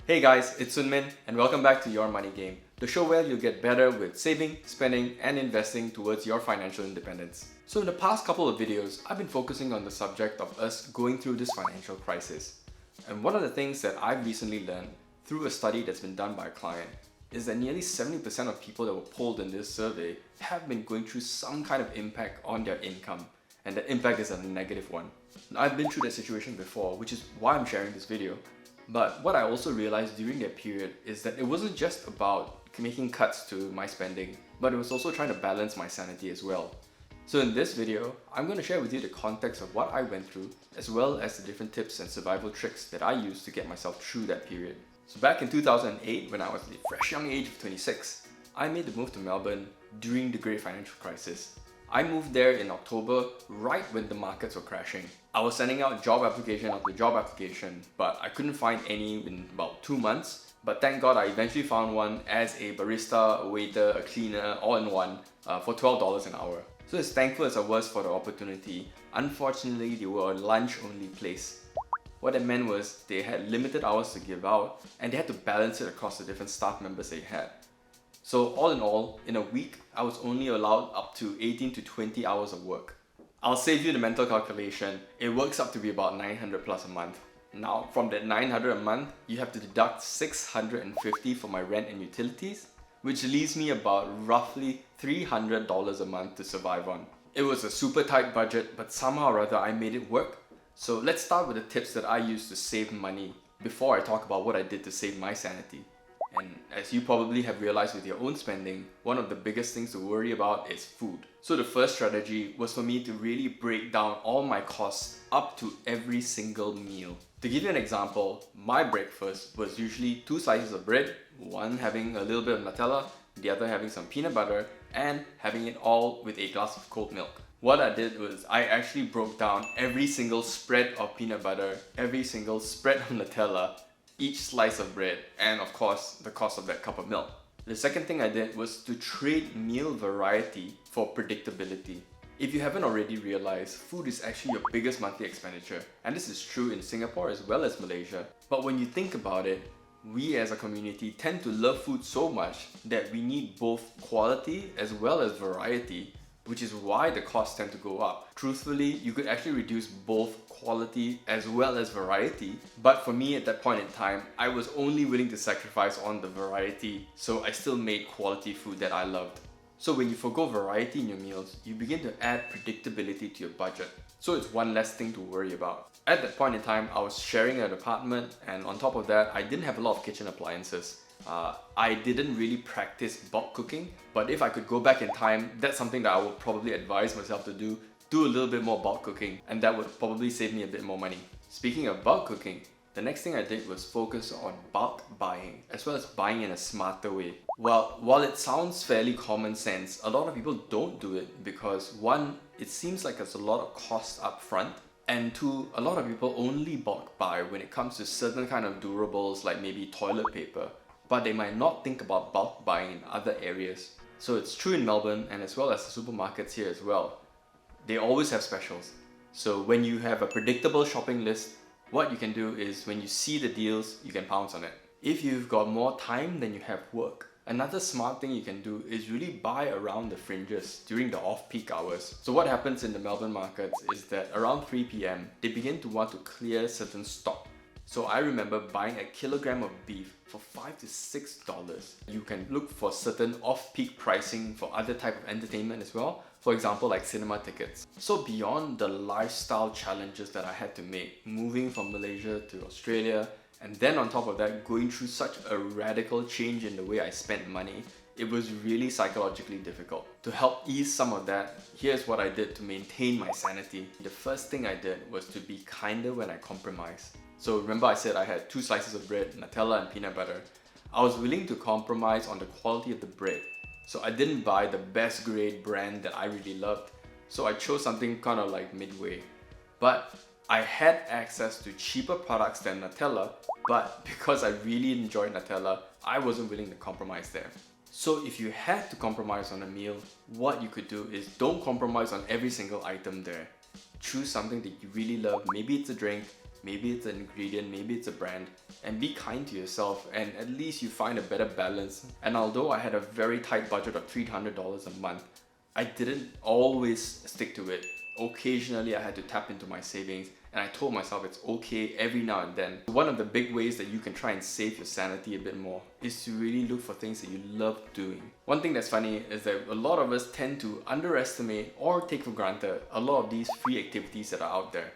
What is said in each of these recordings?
Hey guys, it's Sunmin and welcome back to Your Money Game, the show where you'll get better with saving, spending and investing towards your financial independence. So in the past couple of videos, I've been focusing on the subject of us going through this financial crisis. And one of the things that I've recently learned through a study that's been done by a client is that nearly 70% of people that were polled in this survey have been going through some kind of impact on their income, and that impact is a negative one. Now, I've been through that situation before, which is why I'm sharing this video. But what I also realized during that period is that it wasn't just about making cuts to my spending, but it was also trying to balance my sanity as well. So in this video, I'm going to share with you the context of what I went through, as well as the different tips and survival tricks that I used to get myself through that period. So back in 2008, when I was the fresh young age of 26, I made the move to Melbourne during the great financial crisis. I moved there in October, right when the markets were crashing. I was sending out job application after job application, but I couldn't find any in about 2 months. But thank God I eventually found one as a barista, a waiter, a cleaner, all in one for $12 an hour. So as thankful as I was for the opportunity, unfortunately they were a lunch-only place. What that meant was they had limited hours to give out and they had to balance it across the different staff members they had. So all in all, in a week, I was only allowed up to 18 to 20 hours of work. I'll save you the mental calculation. It works up to be about 900 plus a month. Now, from that 900 a month, you have to deduct 650 for my rent and utilities, which leaves me about roughly $300 a month to survive on. It was a super tight budget, but somehow or other I made it work. So let's start with the tips that I used to save money before I talk about what I did to save my sanity. And as you probably have realized with your own spending, one of the biggest things to worry about is food. So the first strategy was for me to really break down all my costs up to every single meal. To give you an example, my breakfast was usually 2 slices of bread, one having a little bit of Nutella, the other having some peanut butter, and having it all with a glass of cold milk. What I did was I actually broke down every single spread of peanut butter, every single spread of Nutella, each slice of bread, and of course the cost of that cup of milk. The second thing I did was to trade meal variety for predictability. If you haven't already realized, food is actually your biggest monthly expenditure, and this is true in Singapore as well as Malaysia. But when you think about it, we as a community tend to love food so much that we need both quality as well as variety, which is why the costs tend to go up. Truthfully, you could actually reduce both quality as well as variety, but for me at that point in time, I was only willing to sacrifice on the variety, so I still made quality food that I loved. So when you forgo variety in your meals, you begin to add predictability to your budget. So it's one less thing to worry about. At that point in time, I was sharing an apartment, and on top of that, I didn't have a lot of kitchen appliances. I didn't really practice bulk cooking, but if I could go back in time, that's something that I would probably advise myself to do a little bit more bulk cooking, and that would probably save me a bit more money. Speaking of bulk cooking, the next thing I did was focus on bulk buying, as well as buying in a smarter way. While it sounds fairly common sense, a lot of people don't do it because one, it seems like there's a lot of cost up front, and two, a lot of people only bulk buy when it comes to certain kind of durables like maybe toilet paper, but they might not think about bulk buying in other areas. So it's true in Melbourne and as well as the supermarkets here as well. They always have specials. So when you have a predictable shopping list, what you can do is when you see the deals, you can pounce on it. If you've got more time than you have work, another smart thing you can do is really buy around the fringes during the off-peak hours. So what happens in the Melbourne markets is that around 3 p.m, they begin to want to clear certain stock. So I remember buying a kilogram of beef for $5 to $6. You can look for certain off-peak pricing for other type of entertainment as well. For example, like cinema tickets. So beyond the lifestyle challenges that I had to make, moving from Malaysia to Australia, and then on top of that, going through such a radical change in the way I spent money, it was really psychologically difficult. To help ease some of that, here's what I did to maintain my sanity. The first thing I did was to be kinder when I compromised. So remember I said I had 2 slices of bread, Nutella and peanut butter. I was willing to compromise on the quality of the bread. So I didn't buy the best grade brand that I really loved. So I chose something kind of like midway. But I had access to cheaper products than Nutella, but because I really enjoyed Nutella, I wasn't willing to compromise there. So if you had to compromise on a meal, what you could do is don't compromise on every single item there. Choose something that you really love, maybe it's a drink, maybe it's an ingredient, maybe it's a brand, and be kind to yourself, and at least you find a better balance. And although I had a very tight budget of $300 a month, I didn't always stick to it. Occasionally I had to tap into my savings, and I told myself it's okay every now and then. One of the big ways that you can try and save your sanity a bit more is to really look for things that you love doing. One thing that's funny is that a lot of us tend to underestimate or take for granted a lot of these free activities that are out there.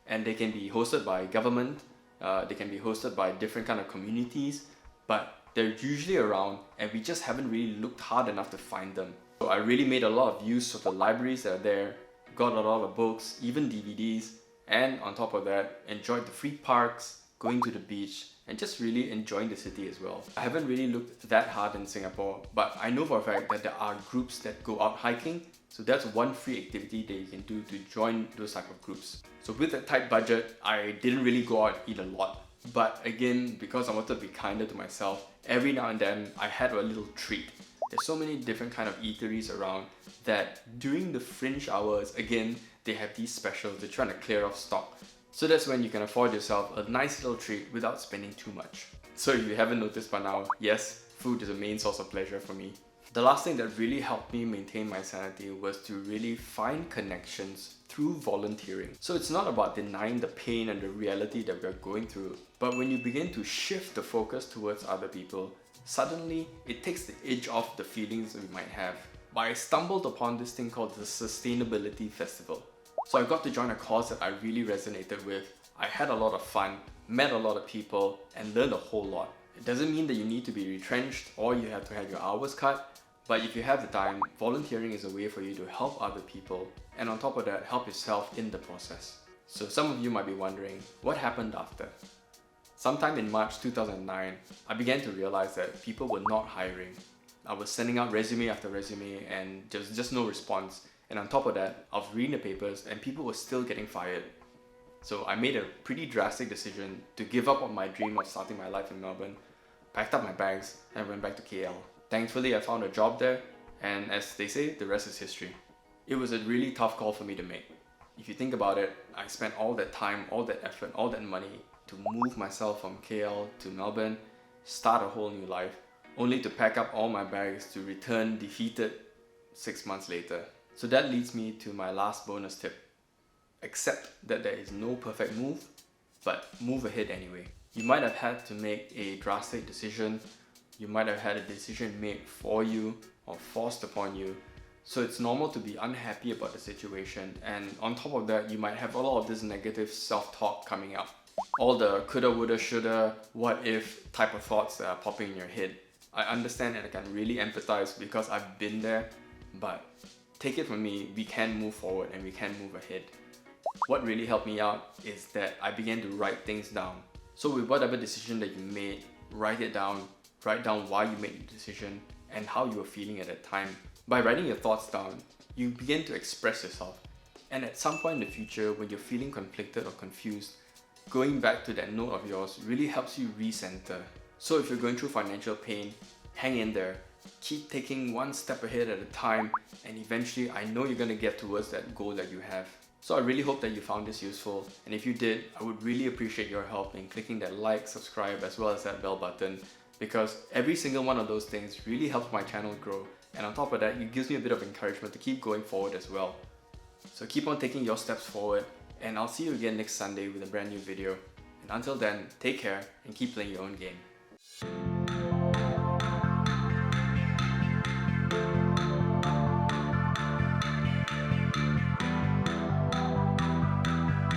And they can be hosted by government, they can be hosted by different kind of communities, but they're usually around and we just haven't really looked hard enough to find them. So I really made a lot of use of the libraries that are there, got a lot of books, even DVDs, and on top of that, enjoyed the free parks, going to the beach, and just really enjoying the city as well. I haven't really looked that hard in Singapore, but I know for a fact that there are groups that go out hiking, so that's one free activity that you can do to join those type of groups. So with a tight budget, I didn't really go out and eat a lot. But again, because I wanted to be kinder to myself, every now and then I had a little treat. There's so many different kind of eateries around that during the fringe hours, again, they have these specials. They're trying to clear off stock. So that's when you can afford yourself a nice little treat without spending too much. So if you haven't noticed by now, yes, food is a main source of pleasure for me. The last thing that really helped me maintain my sanity was to really find connections through volunteering. So it's not about denying the pain and the reality that we're going through, but when you begin to shift the focus towards other people, suddenly it takes the edge off the feelings that we might have. But I stumbled upon this thing called the Sustainability Festival. So I got to join a cause that I really resonated with. I had a lot of fun, met a lot of people, and learned a whole lot. It doesn't mean that you need to be retrenched or you have to have your hours cut, but if you have the time, volunteering is a way for you to help other people, and on top of that, help yourself in the process. So some of you might be wondering, what happened after? Sometime in March 2009, I began to realize that people were not hiring. I was sending out resume after resume and just no response. And on top of that, I was reading the papers and people were still getting fired. So I made a pretty drastic decision to give up on my dream of starting my life in Melbourne, packed up my bags and went back to KL. Thankfully, I found a job there, and as they say, the rest is history. It was a really tough call for me to make. If you think about it, I spent all that time, all that effort, all that money to move myself from KL to Melbourne, start a whole new life, only to pack up all my bags to return defeated 6 months later. So that leads me to my last bonus tip. Accept that there is no perfect move, but move ahead anyway. You might have had to make a drastic decision, you might have had a decision made for you or forced upon you. So it's normal to be unhappy about the situation, and on top of that, you might have a lot of this negative self-talk coming up. All the coulda, woulda, shoulda, what if type of thoughts that are popping in your head. I understand and I can really empathize because I've been there, but take it from me, we can move forward and we can move ahead. What really helped me out is that I began to write things down. So with whatever decision that you made, write it down. Write down why you made the decision and how you were feeling at that time. By writing your thoughts down, you begin to express yourself. And at some point in the future, when you're feeling conflicted or confused, going back to that note of yours really helps you recenter. So if you're going through financial pain, hang in there. Keep taking one step ahead at a time, and eventually I know you're going to get towards that goal that you have. So I really hope that you found this useful, and if you did, I would really appreciate your help in clicking that like, subscribe, as well as that bell button, because every single one of those things really helps my channel grow, and on top of that, it gives me a bit of encouragement to keep going forward as well. So keep on taking your steps forward, and I'll see you again next Sunday with a brand new video. And until then, take care and keep playing your own game.